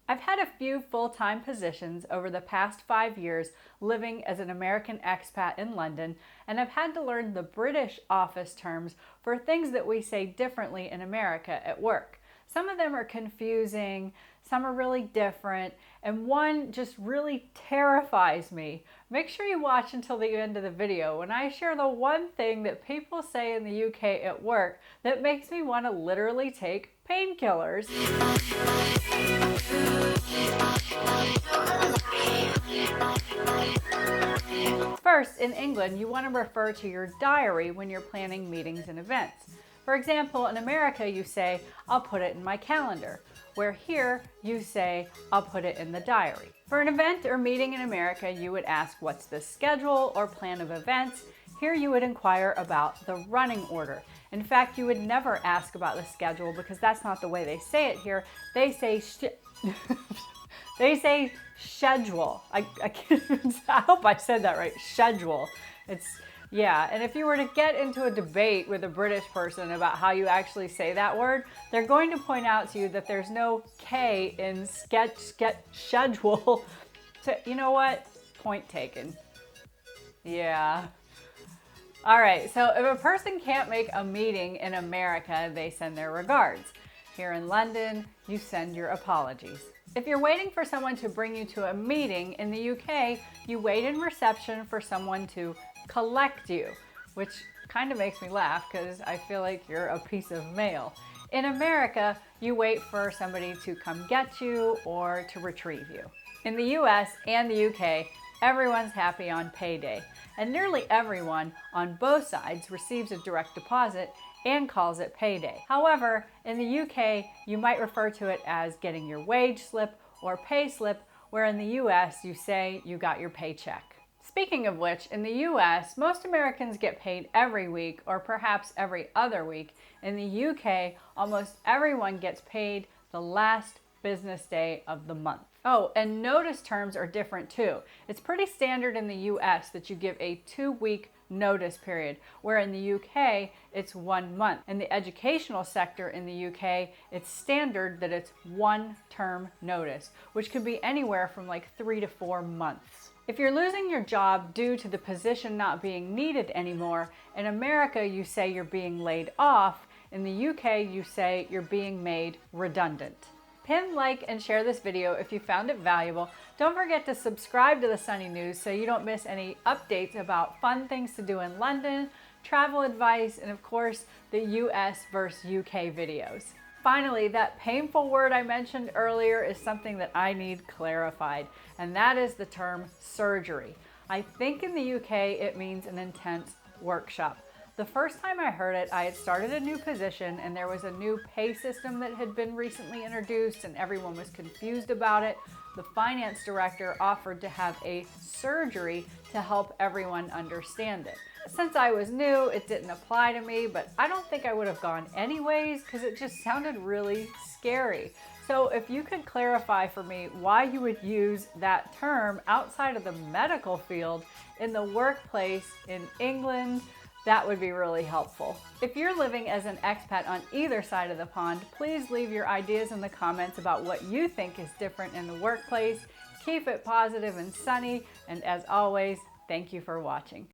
I've had a few full-time positions over the past 5 years living as an American expat in London, and I've had to learn the British office terms for things that we say differently in America at work. Some of them are confusing, some are really different, and one just really terrifies me. Make sure you watch until the end of the video when I share the one thing that people say in the UK at work that makes me want to literally take painkillers. First, in England, you want to refer to your diary when you're planning meetings and events. For example, in America, you say, "I'll put it in my calendar," where here you say, "I'll put it in the diary." For an event or meeting in America, you would ask, "What's the schedule or plan of events?" Here you would inquire about the running order. In fact, you would never ask about the schedule because that's not the way they say it here. They say they say schedule. I can't even, I hope I said that right. Schedule. Yeah, and if you were to get into a debate with a British person about how you actually say that word, they're going to point out to you that there's no K in schedule. So, you know what? Point taken. Yeah. All right, so if a person can't make a meeting in America, they send their regards. Here in London, you send your apologies. If you're waiting for someone to bring you to a meeting in the UK, you wait in reception for someone to collect you, which kind of makes me laugh because I feel like you're a piece of mail. In America, you wait for somebody to come get you or to retrieve you. In the US and the UK, everyone's happy on payday, and nearly everyone on both sides receives a direct deposit and calls it payday. However, in the UK, you might refer to it as getting your wage slip or pay slip, where in the US, you say you got your paycheck. Speaking of which, in the US, most Americans get paid every week or perhaps every other week. In the UK, almost everyone gets paid the last business day of the month. Oh, and notice terms are different too. It's pretty standard in the US that you give a 2-week notice period, where in the UK, it's 1 month. In the educational sector in the UK, it's standard that it's 1-term notice, which could be anywhere from like 3 to 4 months. If you're losing your job due to the position not being needed anymore, in America, you say you're being laid off. In the UK, you say you're being made redundant. Pin, like, and share this video if you found it valuable. Don't forget to subscribe to the Sunny News so you don't miss any updates about fun things to do in London, travel advice, and of course, the US versus UK videos. Finally, that painful word I mentioned earlier is something that I need clarified, and that is the term surgery. I think in the UK it means an intense workshop. The first time I heard it, I had started a new position and there was a new pay system that had been recently introduced and everyone was confused about it. The finance director offered to have a surgery to help everyone understand it. Since I was new, it didn't apply to me, but I don't think I would have gone anyways because it just sounded really scary. So if you could clarify for me why you would use that term outside of the medical field in the workplace in England, that would be really helpful. If you're living as an expat on either side of the pond, please leave your ideas in the comments about what you think is different in the workplace. Keep it positive and sunny, and as always, thank you for watching.